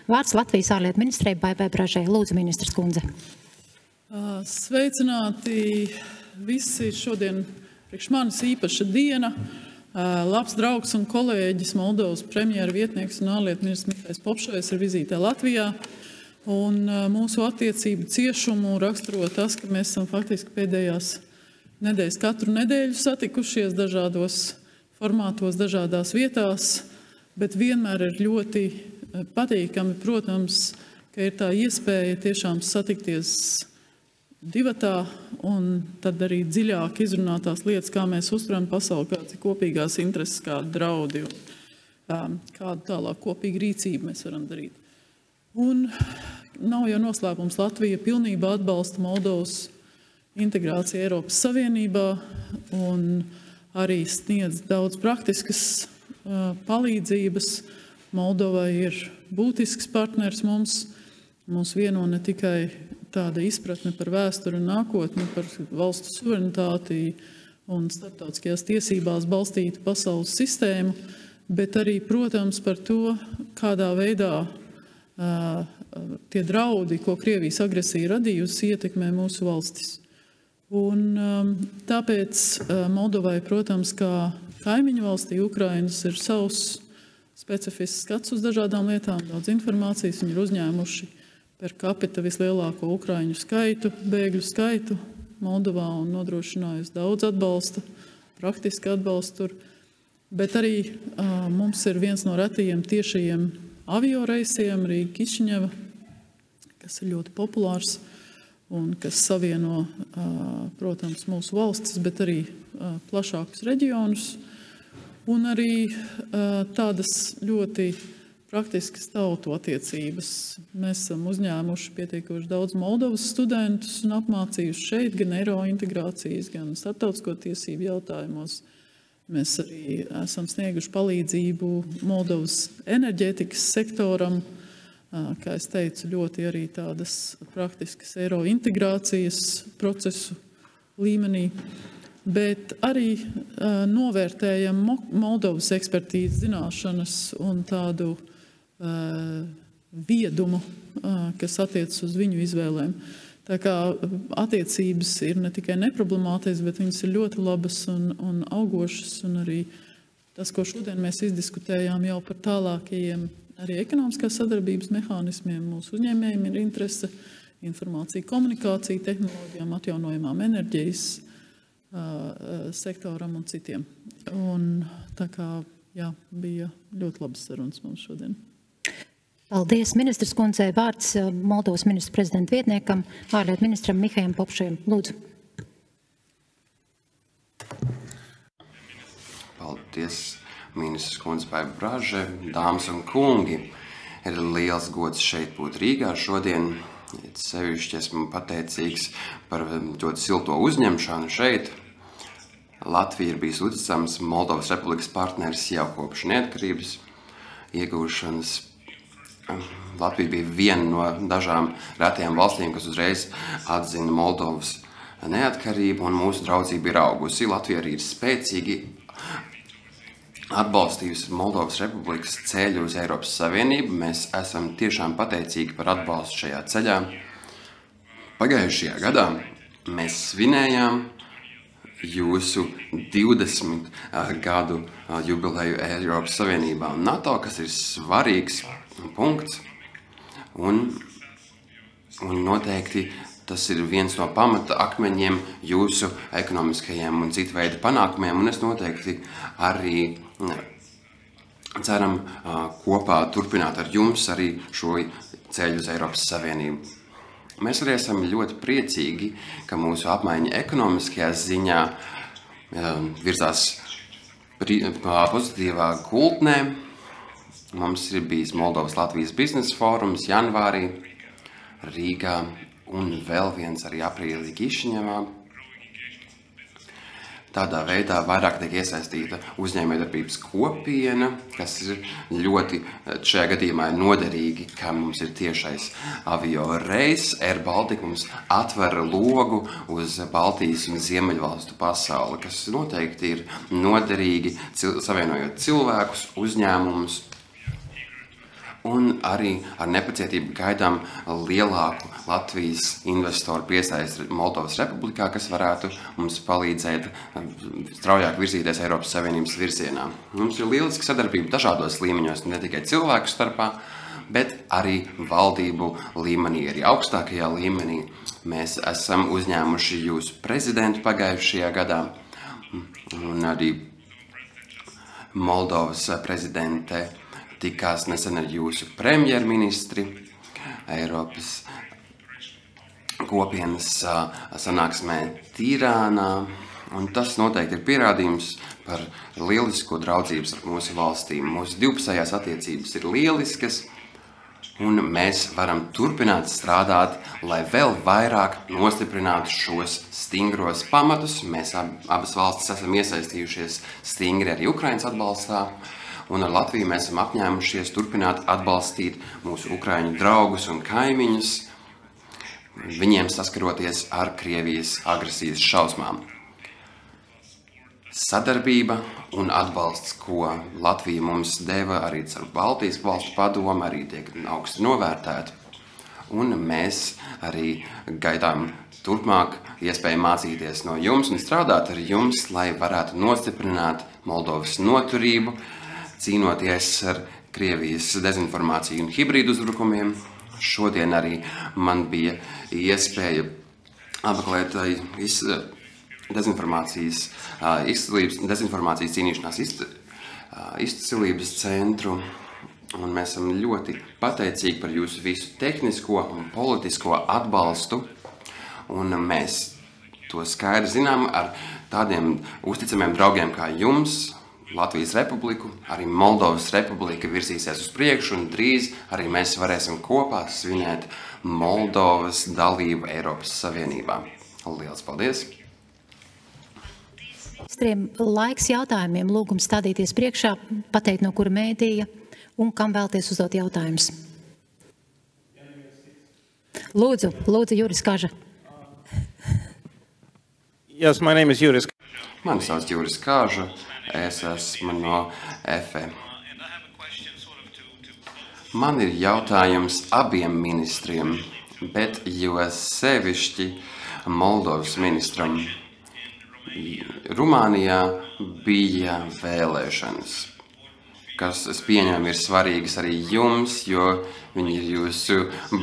Vārds Latvijas ārlietu ministrei Baibai Bražai. Lūdzu, ministras kundze. Sveicināti visi šodien priekš manis īpaša diena. Labs draugs un kolēģis Moldovas premjera vietnieks un ārlietu ministrs Mihails Popšojs ir vizītē Latvijā. Un mūsu attiecību ciešumu raksturo tas, ka mēs esam faktiski pēdējās nedēļas katru nedēļu satikušies dažādos formātos, dažādās vietās, bet vienmēr ir ļoti patīkami, protams, ka ir tā iespēja tiešām satikties divatā un tad arī dziļāk izrunāt tās lietas, kā mēs uztveram pasauli, kādas ir kopīgās intereses, kādi draudi un kādu tālāk kopīgu rīcību mēs varam darīt. Un nav jau noslēpums, Latvija pilnībā atbalsta Moldovas integrāciju Eiropas Savienībā un arī sniedz daudz praktiskas palīdzības. Moldova ir būtisks partners mums. Mums vieno ne tikai tāda izpratne par vēsturi un nākotni, par valstu suverenitāti un starptautiskajās tiesībās balstītu pasaules sistēmu, bet arī, protams, par to, kādā veidā tie draudi, ko Krievijas agresija radījusi, ietekmē mūsu valstis. Un tāpēc Moldovai, protams, kā kaimiņu valstī Ukrainas ir savs specifisks skats uz dažādām lietām, daudz informācijas. Viņi ir uzņēmuši per capita vislielāko ukraiņu skaitu, bēgļu skaitu Moldovā un nodrošinājusi daudz atbalsta, praktiski atbalstu tur. Bet arī mums ir viens no retajiem tiešajiem avioreisiem Rīga-Kišiņeva, kas ir ļoti populārs un kas savieno, protams, mūsu valstis, bet arī plašākus reģionus. Un arī tādas ļoti praktiskas tautu attiecības. Mēs esam uzņēmuši pietiekoši daudz Moldovas studentus un apmācījuši šeit gan eirointegrācijas, gan starptautisko tiesību jautājumos. Mēs arī esam snieguši palīdzību Moldovas enerģētikas sektoram, kā es teicu, ļoti arī tādas praktiskas eirointegrācijas procesu līmenī. Bet arī novērtējam Moldovas ekspertīzes zināšanas un tādu viedumu, kas attiecas uz viņu izvēlēm. Tā kā attiecības ir ne tikai neproblemātiskas, bet viņas ir ļoti labas un augošas. Un arī tas, ko šodien mēs izdiskutējām jau par tālākajiem arī ekonomiskās sadarbības mehānismiem, mūsu uzņēmējiem ir interese informācija, komunikācija, tehnoloģijām, atjaunojamām enerģijas sektoram un citiem. Un tā kā, jā, bija ļoti labas sarunas mums šodien. Paldies, ministras kundzei. Vārds Moldovas ministra prezidenta vietniekam, ārlietu ministram Mihailam Popšojam. Lūdzu. Paldies, ministras kundze Baiba Braža, dāmas un kungi. Ir liels gods šeit būt Rīgā šodien. Sevišķi esmu pateicīgs par ļoti silto uzņemšanu šeit. Latvija ir bijis uzticams Moldovas Republikas partneris jau kopš neatkarības iegūšanas. Latvija bija viena no dažām retajām valstīm, kas uzreiz atzina Moldovas neatkarību, un mūsu draudzība ir augusi. Latvija arī ir spēcīgi atbalstījusi Moldovas Republikas ceļu uz Eiropas Savienību. Mēs esam tiešām pateicīgi par atbalstu šajā ceļā. Pagājušajā gadā mēs svinējām jūsu 20 gadu jubileju Eiropas Savienībā un NATO, kas ir svarīgs punkts. Un noteikti tas ir viens no pamata akmeņiem jūsu ekonomiskajiem un citu veidu panākumiem. Un es noteikti arī ceram kopā turpināt ar jums arī šo ceļu uz Eiropas Savienību. Mēs arī esam ļoti priecīgi, ka mūsu apmaiņa ekonomiskajā ziņā virzās pozitīvā gultnē. Mums ir bijis Moldovas Latvijas biznesa fórums janvārī Rīgā un vēl viens arī aprīlī Kišiņevā. Tādā veidā vairāk tiek iesaistīta uzņēmējdarbības kopiena, kas ir ļoti šajā gadījumā noderīgi, ka mums ir tiešais avio reiss. Air Baltica mums atver logu uz Baltijas un Ziemeļvalstu pasauli, kas noteikti ir noderīgi, savienojot cilvēkus, uzņēmumus Un arī ar nepacietību gaidām lielāku Latvijas investoru piesaisti Moldovas Republikā, kas varētu mums palīdzēt straujāk virzīties Eiropas Savienības virzienā. Mums ir lieliska sadarbība dažādos līmeņos, ne tikai cilvēku starpā, bet arī valdību līmenī, arī augstākajā līmenī. Mēs esam uzņēmuši jūsu prezidentu pagājušajā gadā, un arī Moldovas prezidente tikās nesen ar jūsu premjerministri Eiropas kopienas sanāksmē Tirānā, un tas noteikti ir pierādījums par lielisko draudzības ar mūsu valstīm. Mūsu divpusējās attiecības ir lieliskas, un mēs varam turpināt strādāt, lai vēl vairāk nostiprinātu šos stingros pamatus. Mēs abas valstis esam iesaistījušies stingri arī Ukrainas atbalstā, un ar Latviju mēs esam apņēmušies turpināt atbalstīt mūsu ukraiņu draugus un kaimiņus, viņiem saskaroties ar Krievijas agresijas šausmām. Sadarbība un atbalsts, ko Latvija mums deva arī caur Baltijas valstu padomu, arī tiek augsti novērtēti. Un mēs arī gaidām turpmāk iespēju mācīties no jums un strādāt ar jums, lai varētu nostiprināt Moldovas noturību, cīnoties ar Krievijas dezinformāciju un hibrīdu uzbrukumiem. Šodien arī man bija iespēja apmeklēt dezinformācijas cīnīšanās izcilības centru, un mēs esam ļoti pateicīgi par jūsu visu tehnisko un politisko atbalstu, un mēs to skaidri zinām ar tādiem uzticamiem draugiem kā jums, Latvijas Republiku, arī Moldovas Republika virzīsies uz priekšu, un drīz arī mēs varēsim kopā svinēt Moldovas dalību Eiropas Savienībā. Lielas paldies! Laiks jautājumiem, lūgums stādīties priekšā, pateikt no kura mēdīja un kam vēlties uzdot jautājumus. Lūdzu, Juris Kaža. Yes, my name is Juris. Mani sauc Juris Kaža. Es esmu no EFE. Man ir jautājums abiem ministriem, bet jo sevišķi Moldovas ministram. Rumānijā bija vēlēšanas, kas, es pieņemu, ir svarīgas arī jums, jo viņi ir jūsu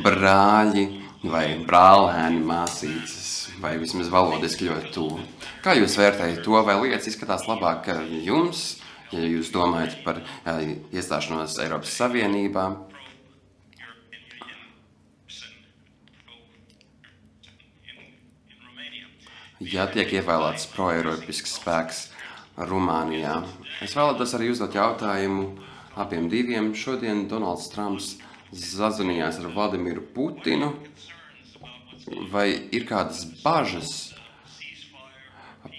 brāļi vai brālēni, māsītes, vai vismaz valodiski ļoti tuvu. Kā jūs vērtējat to, vai lietas izskatās labāk jums, ja jūs domājat par iestāšanos Eiropas Savienībā? Ja tiek ievēlēts proeiropisks spēks Rumānijā. Es vēlētos arī uzdot jautājumu abiem diviem. Šodien Donalds Trumps sazvanījās ar Vladimiru Putinu. Vai ir kādas bažas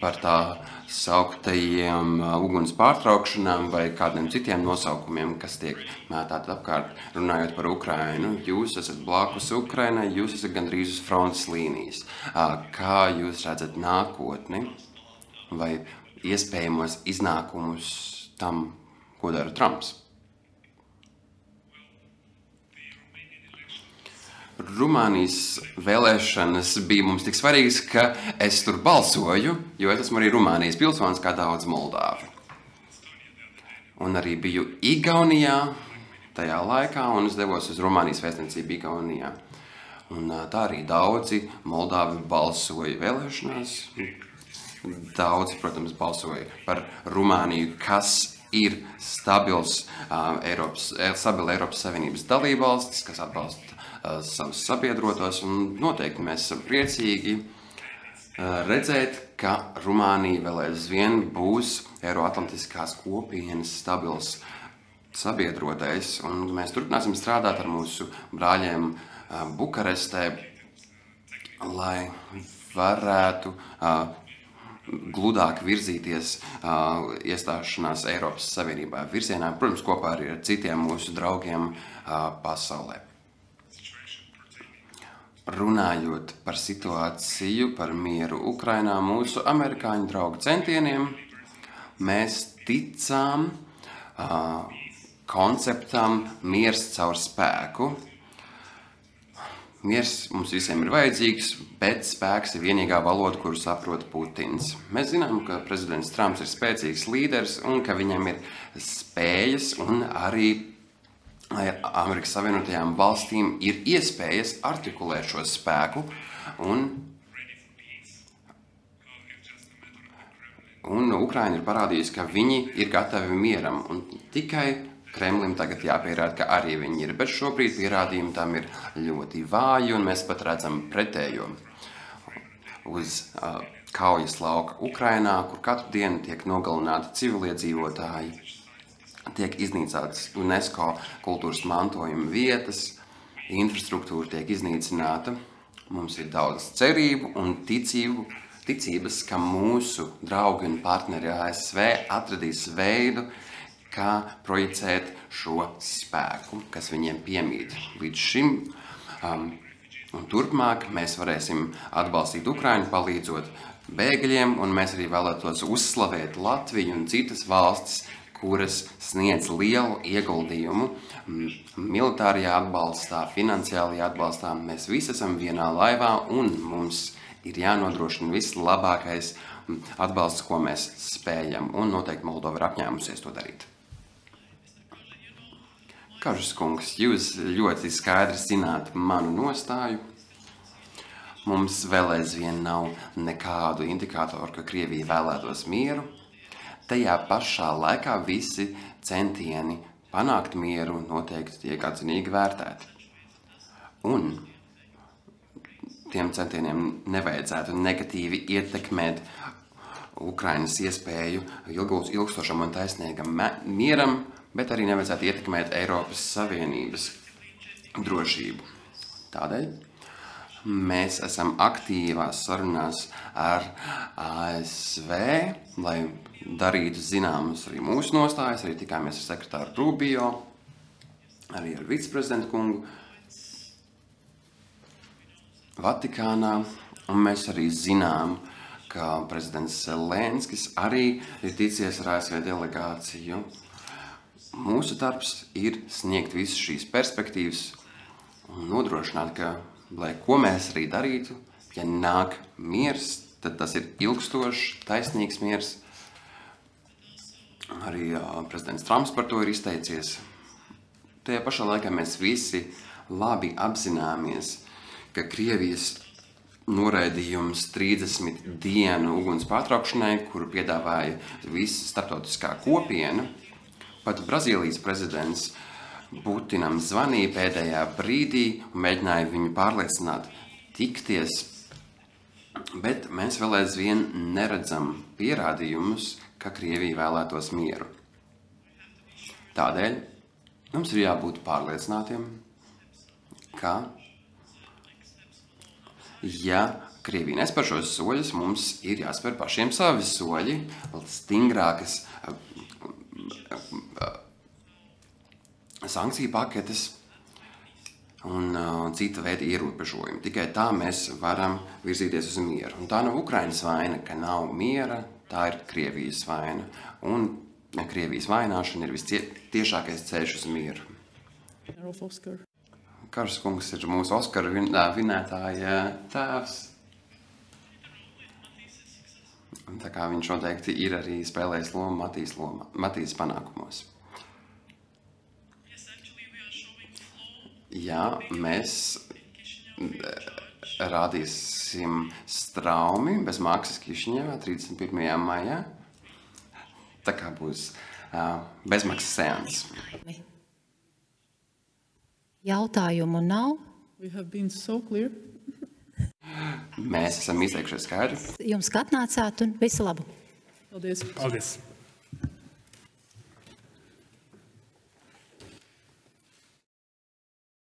par tā sauktajiem uguns pārtraukšanām vai kādiem citiem nosaukumiem, kas tiek mētāti apkārt, runājot par Ukrainu? Jūs esat blakus Ukrainai, jūs esat gandrīz uz frontes līnijas. Kā jūs redzat nākotni vai iespējamos iznākumus tam, ko dara Trumps? Rumānijas vēlēšanas bija mums tik svarīgas, ka es tur balsoju, jo es esmu arī Rumānijas pilsonis kā daudz Moldāvi. Un arī biju Igaunijā tajā laikā, un es devos uz Rumānijas vēstniecību Igaunijā. Un tā arī daudzi Moldāvi balsoja vēlēšanās. Daudzi, protams, balsoja par Rumāniju, kas ir stabils Eiropas Savienības dalībvalstis, kas atbalsta savus sabiedrotos, un noteikti mēs esam priecīgi redzēt, ka Rumānija vēl aizvien būs Eiroatlantiskās kopienas stabils sabiedrotais, un mēs turpināsim strādāt ar mūsu brāļiem Bukarestē, lai varētu gludāk virzīties iestāšanās Eiropas Savienībā virzienā, protams, kopā arī ar citiem mūsu draugiem pasaulē. Runājot par situāciju, par mieru Ukrainā, mūsu amerikāņu draugu centieniem, mēs ticām konceptam miers caur spēku. Miers mums visiem ir vajadzīgs, bet spēks ir vienīgā valoda, kuru saprot Putins. Mēs zinām, ka prezidents Trumps ir spēcīgs līderis un ka viņam ir spējas un arī Amerikas Savienotajām valstīm ir iespējas artikulēt šo spēku un Ukraina ir parādījusi, ka viņi ir gatavi mieram un tikai Kremlim tagad jāpierāda, ka arī viņi ir, bet šobrīd pierādījumi tam ir ļoti vāji, un mēs pat redzam pretējo. Uz kaujas lauka Ukrainā, kur katru dienu tiek nogalināti civiliedzīvotāji, tiek iznīcātas UNESCO kultūras mantojuma vietas, infrastruktūra tiek iznīcināta. Mums ir daudz cerību un ticības, ka mūsu draugi un partneri ASV atradīs veidu, kā projicēt šo spēku, kas viņiem piemīt. Līdz šim un turpmāk mēs varēsim atbalstīt Ukrainu, palīdzot bēgļiem, un mēs arī vēlētos uzslavēt Latviju un citas valstis, kuras sniedz lielu ieguldījumu militārajā atbalstā, finansiālajā atbalstā. Mēs visi esam vienā laivā, un mums ir jānodrošina vislabākais atbalsts, ko mēs spējam, un noteikti Moldova ir apņēmusies to darīt. Kažas kungs, jūs ļoti skaidri zināt manu nostāju. Mums vēl aizvien nav nekādu indikātoru, ka Krievija vēlētos mieru. Tajā pašā laikā visi centieni panākt mieru noteikti tiek atzinīgi vērtēti. Un tiem centieniem nevajadzētu negatīvi ietekmēt Ukrainas iespēju ilgstošam un taisnīgam mieram, bet arī nevajadzētu ietekmēt Eiropas Savienības drošību. Tādēļ mēs esam aktīvās sarunās ar ASV, lai darītu zināmas arī mūsu nostājas, arī tikāmies ar sekretāru Rubio, arī ar viceprezidentu kungu Vatikānā, un mēs arī zinām, ka prezidents Zelenskis arī ir ticies ar ASV delegāciju. Mūsu darbs ir sniegt visas šīs perspektīvas un nodrošināt, ka, lai ko mēs arī darītu, ja nāk miers, tad tas ir ilgstošs, taisnīgs miers. Arī prezidents Trumps par to ir izteicies. Tajā pašā laikā mēs visi labi apzināmies, ka Krievijas noraidījums 30 dienu uguns pārtraukšanai, kuru piedāvāja visa starptautiskā kopiena. Pat Brazīlijas prezidents Putinam zvanīja pēdējā brīdī un mēģināja viņu pārliecināt tikties, bet mēs vēl aizvien neredzam pierādījumus, ka Krievija vēlētos mieru. Tādēļ mums ir jābūt pārliecinātiem, ka ja Krievija nespēr šos soļus, mums ir jāspēr pašiem savi soļi, stingrākas sankciju paketes un cita veida ierobežojumi. Tikai tā mēs varam virzīties uz mieru. Un tā nav Ukrainas vaina, ka nav miera, tā ir Krievijas vaina. Un Krievijas vaināšana ir vistiešākais ceļš uz mieru. Kažas kungs ir mūsu Oskaru vinētāja tēvs. Tā kā viņš noteikti ir arī spēlējis lomu Matīs panākumos. Jā, mēs rādīsim straumi bez maksas Kišiņevā 31. maijā. Tā kā būs bezmaksas seans. Jautājumu nav. We have been so clear. Mēs esam izteikušies skaidri. Jums, ka atnācāt, un visu labu! Paldies! Paldies!